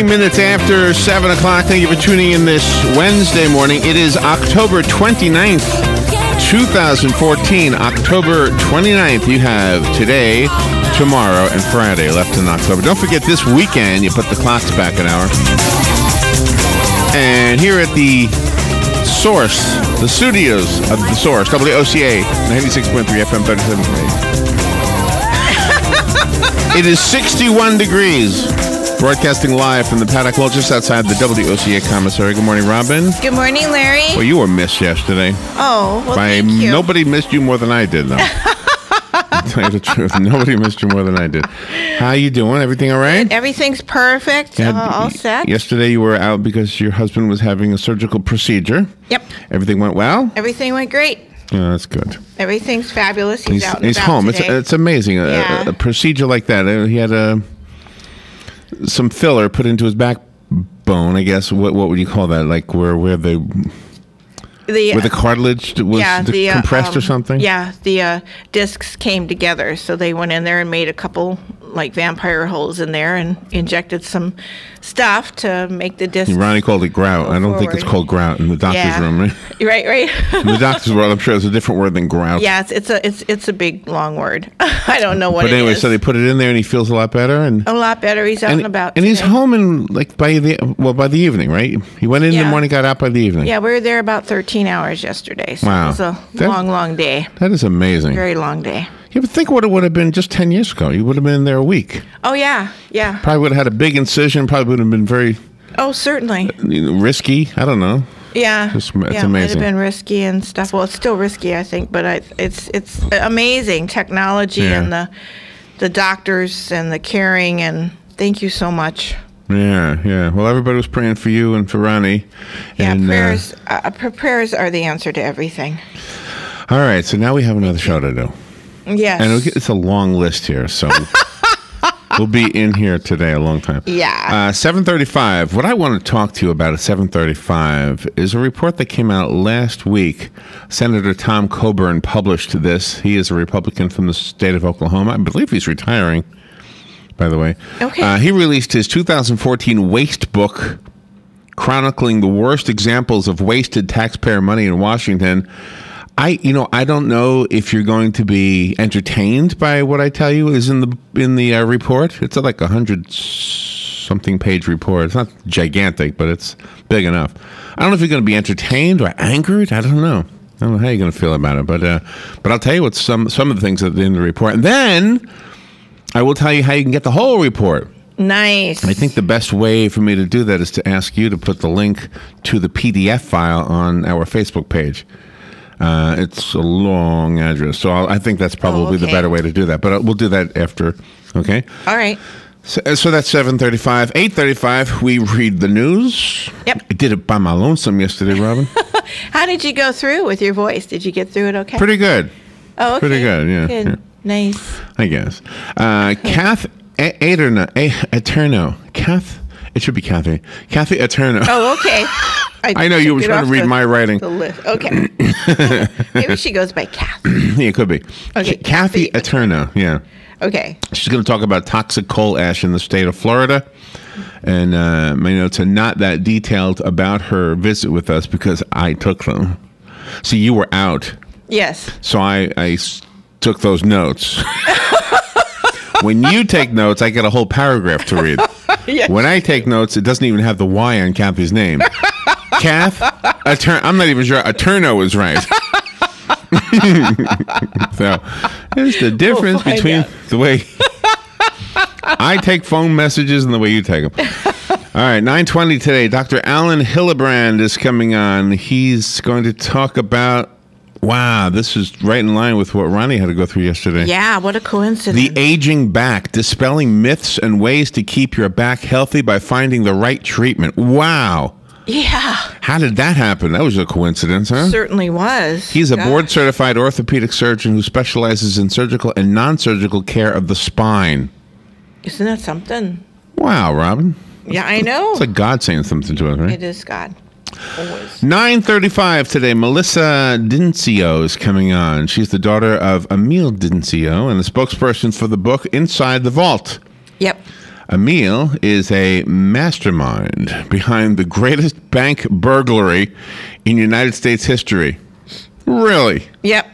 minutes after 7 o'clock. Thank you for tuning in this Wednesday morning. It is October 29th, 2014. October 29th. You have today, tomorrow, and Friday left in October. Don't forget this weekend, you put the clocks back an hour. And here at the Source, the studios of the Source, WOCA, 96.3 FM, 37.8. It is 61 degrees. Broadcasting live from the Paddock Hall just outside the WOCA commissary. Good morning, Robin. Good morning, Larry. Well, you were missed yesterday. Oh, well, thank you. Nobody missed you more than I did, though. To tell you the truth, nobody missed you more than I did. How you doing? Everything all right? Everything's perfect. All set. Yesterday you were out because your husband was having a surgical procedure. Yep. Everything went well? Everything went great. Oh, that's good. Everything's fabulous. He's out and he's about home. today. It's amazing. A procedure like that. He had some filler put into his backbone, I guess. What would you call that? Like where the cartilage was compressed or something? Yeah, the discs came together, so they went in there and made a couple like vampire holes in there and injected some stuff to make the discs. Ronnie called it grout. I don't think it's called grout in the doctor's room, right? Right. In the doctor's world, I'm sure it's a different word than grout. Yeah, it's a big long word. I don't know what it is. But anyway, so they put it in there and he feels a lot better, a lot better. He's out and about. And he's home in by the evening, right? He went in the morning, got out by the evening. Yeah, we were there about 13 hours yesterday. So wow. It was a long day. That is amazing. Very long day. You ever think what it would have been just 10 years ago? You would have been there a week. Oh, yeah. Probably would have had a big incision. Probably would have been very... Oh, certainly. Risky. I don't know. Yeah. It's amazing. It might have been risky and stuff. Well, it's still risky, I think, but it's amazing technology and the doctors and the caring, and thank you so much. Yeah. Well, everybody was praying for you and for Ronnie. Yeah, and, prayers are the answer to everything. All right, so now we have another show to do. Yes. And it's a long list here, so we'll be in here today a long time. Yeah. 7:35. What I want to talk to you about at 7:35 is a report that came out last week. Senator Tom Coburn published this. He is a Republican from the state of Oklahoma. I believe he's retiring, by the way. Okay. He released his 2014 Waste Book, chronicling the worst examples of wasted taxpayer money in Washington. I don't know if you're going to be entertained by what I tell you is in the report. It's like 100-something page report. It's not gigantic, but it's big enough. I don't know if you're going to be entertained or angered. I don't know. I don't know how you're going to feel about it, but I'll tell you what some of the things that are in the report, and then I will tell you how you can get the whole report. Nice. I think the best way for me to do that is to ask you to put the link to the PDF file on our Facebook page. It's a long address, so I think that's probably the better way to do that. But we'll do that after, okay? All right. So that's 7:35. 8:35, we read the news. Yep. I did it by my lonesome yesterday, Robin. How did you go through with your voice? Did you get through it okay? Pretty good. Oh, okay. Pretty good, yeah. Good. Yeah. Nice. I guess. Kath Eterno. Kath? It should be Kathy. Kathy Eterno. Oh, okay. I know you were trying to read my writing. Okay. Maybe she goes by Kath. Yeah, it could be. Okay. Kathy Eterno, yeah. Okay. She's going to talk about toxic coal ash in the state of Florida. And my notes are not that detailed about her visit with us because I took them. See, you were out. Yes. So I took those notes. When you take notes, I get a whole paragraph to read. Yes. When I take notes, it doesn't even have the Y on Kathy's name. Kath, I'm not even sure Eterno is right. So, there's the difference between the way I take phone messages and the way you take them. All right, 9:20 today. Dr. Alan Hillebrand is coming on. He's going to talk about, wow, this is right in line with what Ronnie had to go through yesterday. Yeah, what a coincidence. The aging back, dispelling myths and ways to keep your back healthy by finding the right treatment. Wow. Yeah. How did that happen? That was a coincidence, huh? Certainly was. He's a board-certified orthopedic surgeon who specializes in surgical and non-surgical care of the spine. Isn't that something? Wow, Robin. Yeah, I know. It's like God saying something to us, right? It is God. Always. 9:35 today. Melissa Dincio is coming on. She's the daughter of Emil Dincio and the spokesperson for the book Inside the Vault. Yep. Emil is a mastermind behind the greatest bank burglary in United States history. Really? Yep.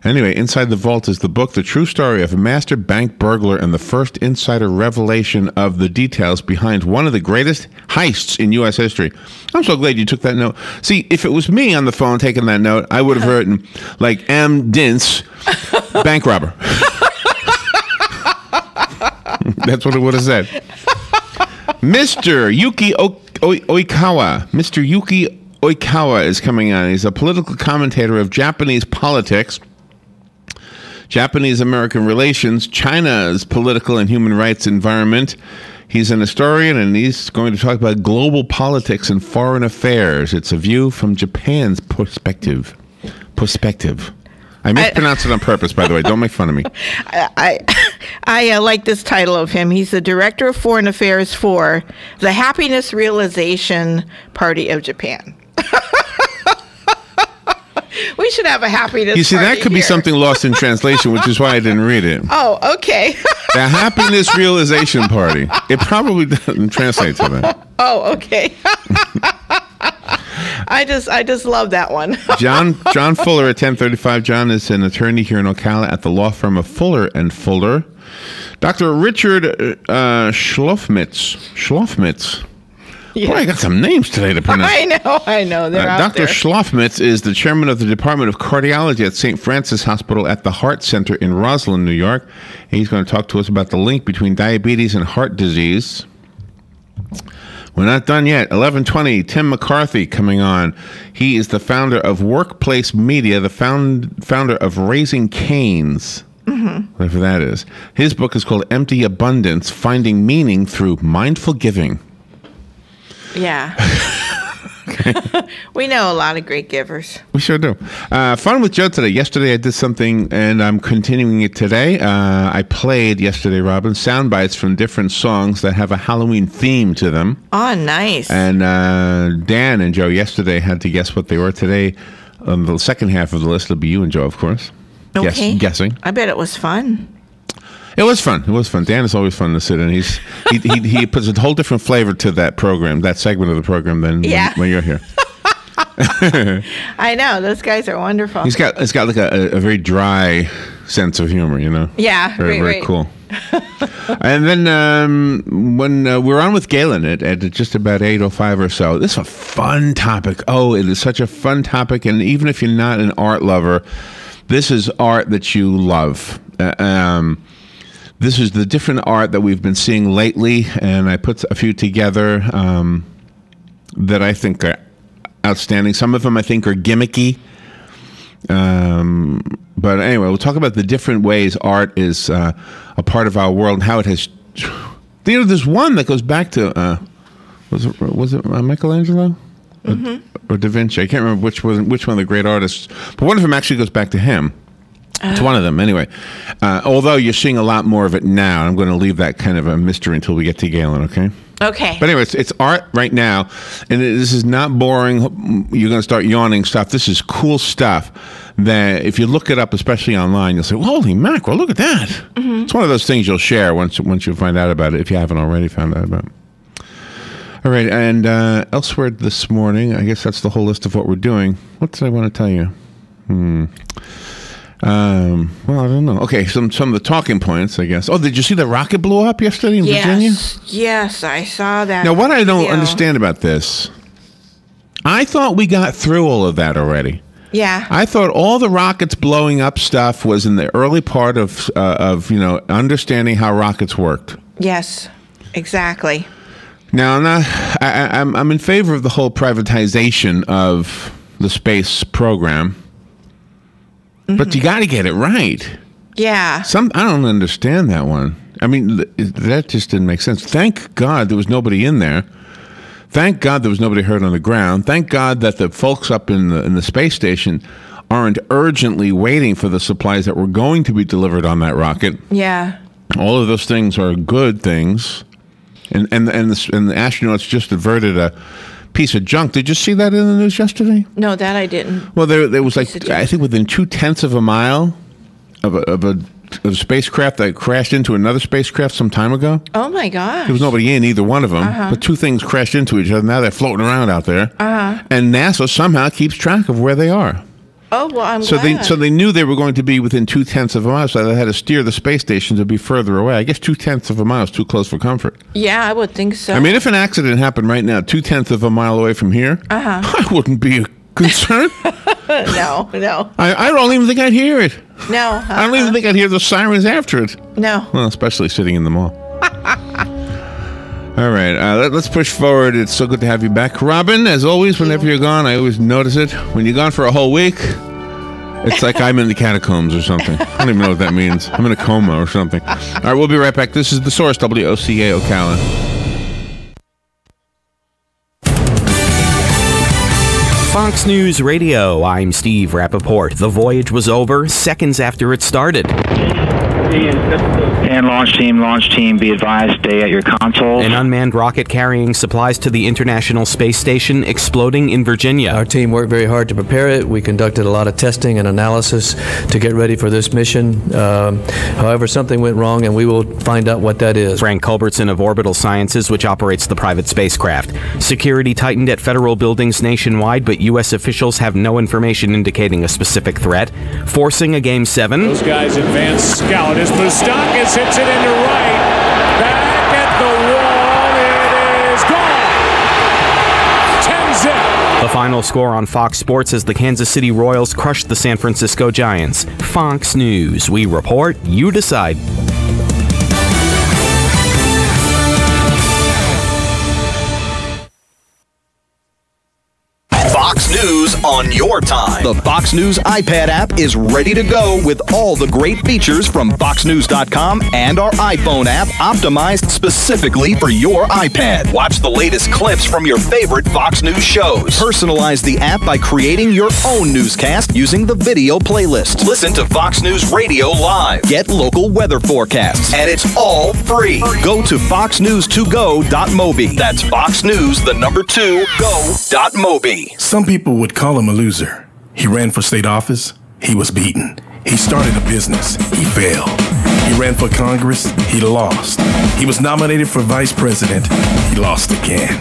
Anyway, Inside the Vault is the book, the true story of a master bank burglar and the first insider revelation of the details behind one of the greatest heists in U.S. history. I'm so glad you took that note. See, if it was me on the phone taking that note, I would have written, like, M. Dintz, bank robber. That's what it would have said. Mr. Yuki Oikawa. Mr. Yuki Oikawa is coming on. He's a political commentator of Japanese politics, Japanese-American relations, China's political and human rights environment. He's an historian, and he's going to talk about global politics and foreign affairs. It's a view from Japan's perspective. I mispronounced it on purpose, by the way. Don't make fun of me. I like this title of him. He's the Director of Foreign Affairs for the Happiness Realization Party of Japan. We should have a happiness You see, party that could be here. something lost in translation, which is why I didn't read it. Oh, okay. The Happiness Realization Party. It probably doesn't translate to that. Oh, okay. I just love that one. John Fuller at 1035. John is an attorney here in Ocala at the law firm of Fuller and Fuller. Dr. Richard Schlofmitz. Yeah. Boy, I got some names today to pronounce. I know. They're out Dr. there. Schlofmitz is the chairman of the Department of Cardiology at St. Francis Hospital at the Heart Center in Roslyn, New York. He's going to talk to us about the link between diabetes and heart disease. We're not done yet. 11:20, Tim McCarthy coming on. He is the founder of Workplace Media, the founder of Raising Cane's, whatever that is. His book is called Empty Abundance, Finding Meaning Through Mindful Giving. Yeah. We know a lot of great givers. We sure do. Fun with Joe today. Yesterday I did something, and I'm continuing it today. I played yesterday, Robin, sound bites from different songs that have a Halloween theme to them. Oh, nice. And Dan and Joe yesterday had to guess what they were. Today, on the second half of the list, it'll be you and Joe, of course. Okay. Guessing. I bet it was fun. It was fun. It was fun. Dan is always fun to sit in. He puts a whole different flavor to that program, that segment of the program, than when you're here. I know. Those guys are wonderful. He's got like a very dry sense of humor, you know? Yeah. Very cool. And then when we're on with Galen at just about 8:05 or so, this is a fun topic. Oh, it is such a fun topic. And even if you're not an art lover, this is art that you love. This is the different art that we've been seeing lately, and I put a few together that I think are outstanding. Some of them I think are gimmicky. But anyway, we'll talk about the different ways art is a part of our world and how it has... You know, there's one that goes back to... was it Michelangelo? Or Da Vinci? I can't remember which one of the great artists. But one of them actually goes back to him. It's one of them, anyway. Although you're seeing a lot more of it now. I'm going to leave that kind of a mystery until we get to Galen, okay? Okay. But anyway, it's art right now, and this is not boring. You're going to start yawning stuff. This is cool stuff that if you look it up, especially online, you'll say, well, holy mackerel, look at that. It's one of those things you'll share once you find out about it, if you haven't already found out about it. All right, and elsewhere this morning, I guess that's the whole list of what we're doing. What did I want to tell you? Well, I don't know. Okay, some of the talking points, I guess. Oh, did you see the rocket blew up yesterday in Virginia? Yes, I saw that. Now, what I don't understand about this, I thought we got through all of that already. Yeah. I thought all the rockets blowing up stuff was in the early part of understanding how rockets worked. Yes, exactly. Now, I'm in favor of the whole privatization of the space program. But you got to get it right. Yeah. I don't understand that one. I mean, that just didn't make sense. Thank God there was nobody in there. Thank God there was nobody hurt on the ground. Thank God that the folks up in the space station aren't urgently waiting for the supplies that were going to be delivered on that rocket. Yeah. All of those things are good things. And the astronauts just averted a piece of junk. Did you see that in the news yesterday? No, that I didn't. Well, there was like, I think within 0.2 of a mile of a a spacecraft that crashed into another spacecraft some time ago. Oh my gosh! There was nobody in either one of them, but two things crashed into each other. Now they're floating around out there, and NASA somehow keeps track of where they are. Oh well, I'm glad. So they knew they were going to be within 0.2 of a mile, so they had to steer the space station to be further away. I guess 0.2 of a mile is too close for comfort. Yeah, I would think so. I mean, if an accident happened right now, 0.2 of a mile away from here, I wouldn't be concerned. No. I don't even think I'd hear it. No. I don't even think I'd hear the sirens after it. No. Well, especially sitting in the mall. All right, let's push forward. It's so good to have you back. Robin, as always, whenever you're gone, I always notice it. When you're gone for a whole week, it's like I'm in the catacombs or something. I don't even know what that means. I'm in a coma or something. All right, we'll be right back. This is The Source, WOCA Ocala. Fox News Radio, I'm Steve Rappaport. The voyage was over seconds after it started. And launch team, be advised, stay at your consoles. An unmanned rocket carrying supplies to the International Space Station exploding in Virginia. Our team worked very hard to prepare it. We conducted a lot of testing and analysis to get ready for this mission. However, something went wrong, and we will find out what that is. Frank Culbertson of Orbital Sciences, which operates the private spacecraft. Security tightened at federal buildings nationwide, but U.S. officials have no information indicating a specific threat, forcing a Game 7. Those guys advance scout as Moustakis hits it into right. Back at the wall. It is gone. 10-zip. The final score on Fox Sports as the Kansas City Royals crushed the San Francisco Giants. Fox News. We report, you decide. Fox News on your time. The Fox News iPad app is ready to go with all the great features from FoxNews.com and our iPhone app optimized specifically for your iPad. Watch the latest clips from your favorite Fox News shows. Personalize the app by creating your own newscast using the video playlist. Listen to Fox News Radio live. Get local weather forecasts. And it's all free. Go to foxnews2go.mobi. That's foxnews2go.mobi. Some people would call him a loser. He ran for state office. He was beaten. He started a business. He failed. He ran for Congress. He lost. He was nominated for vice president. He lost again.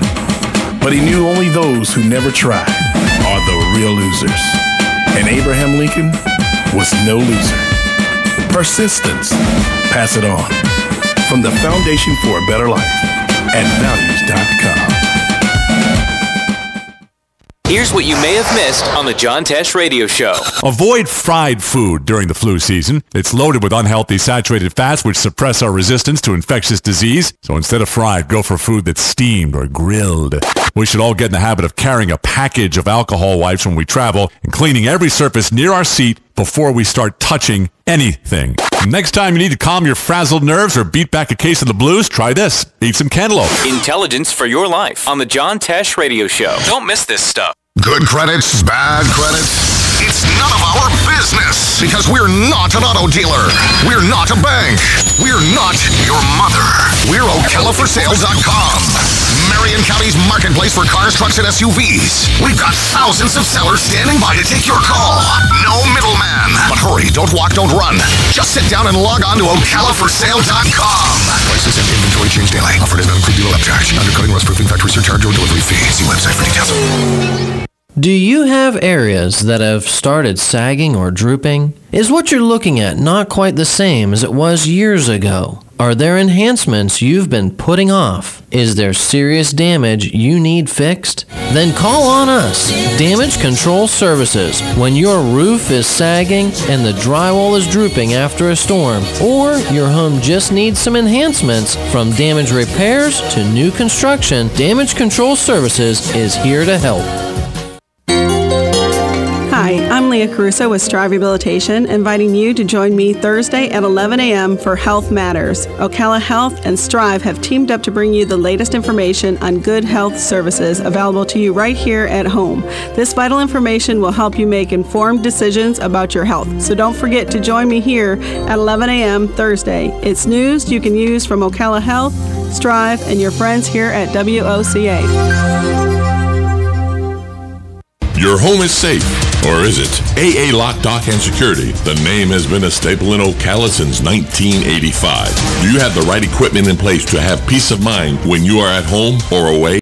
But he knew only those who never tried are the real losers. And Abraham Lincoln was no loser. Persistence. Pass it on. From the Foundation for a Better Life at values.com. Here's what you may have missed on the John Tesh Radio Show. Avoid fried food during the flu season. It's loaded with unhealthy saturated fats which suppress our resistance to infectious disease. So instead of fried, go for food that's steamed or grilled. We should all get in the habit of carrying a package of alcohol wipes when we travel and cleaning every surface near our seat before we start touching anything. Next time you need to calm your frazzled nerves or beat back a case of the blues, try this. Eat some cantaloupe. Intelligence for your life on the John Tesh Radio Show. Don't miss this stuff. Good credits, bad credits. It's none of our business because we're not an auto dealer. We're not a bank. We're not your mother. We're OcalaForSale.com. Marion County's marketplace for cars, trucks, and SUVs. We've got thousands of sellers standing by to take your call. No middleman. But hurry, don't walk, don't run. Just sit down and log on to OcalaForSale.com. Prices and inventory change daily. Offered as non-include dealer upcharge. Undercutting rust proofing factory surcharge or delivery fee. See website for details. Do you have areas that have started sagging or drooping? Is what you're looking at not quite the same as it was years ago? Are there enhancements you've been putting off? Is there serious damage you need fixed? Then call on us, Damage Control Services. When your roof is sagging and the drywall is drooping after a storm, or your home just needs some enhancements, from damage repairs to new construction, Damage Control Services is here to help. Hi, I'm Leah Caruso with Strive Rehabilitation, inviting you to join me Thursday at 11 a.m. for Health Matters. Ocala Health and Strive have teamed up to bring you the latest information on good health services available to you right here at home. This vital information will help you make informed decisions about your health. So don't forget to join me here at 11 a.m. Thursday. It's news you can use from Ocala Health, Strive, and your friends here at WOCA. Your home is safe, or is it? AA Lock, Dock, and Security. The name has been a staple in Ocala since 1985. Do you have the right equipment in place to have peace of mind when you are at home or away?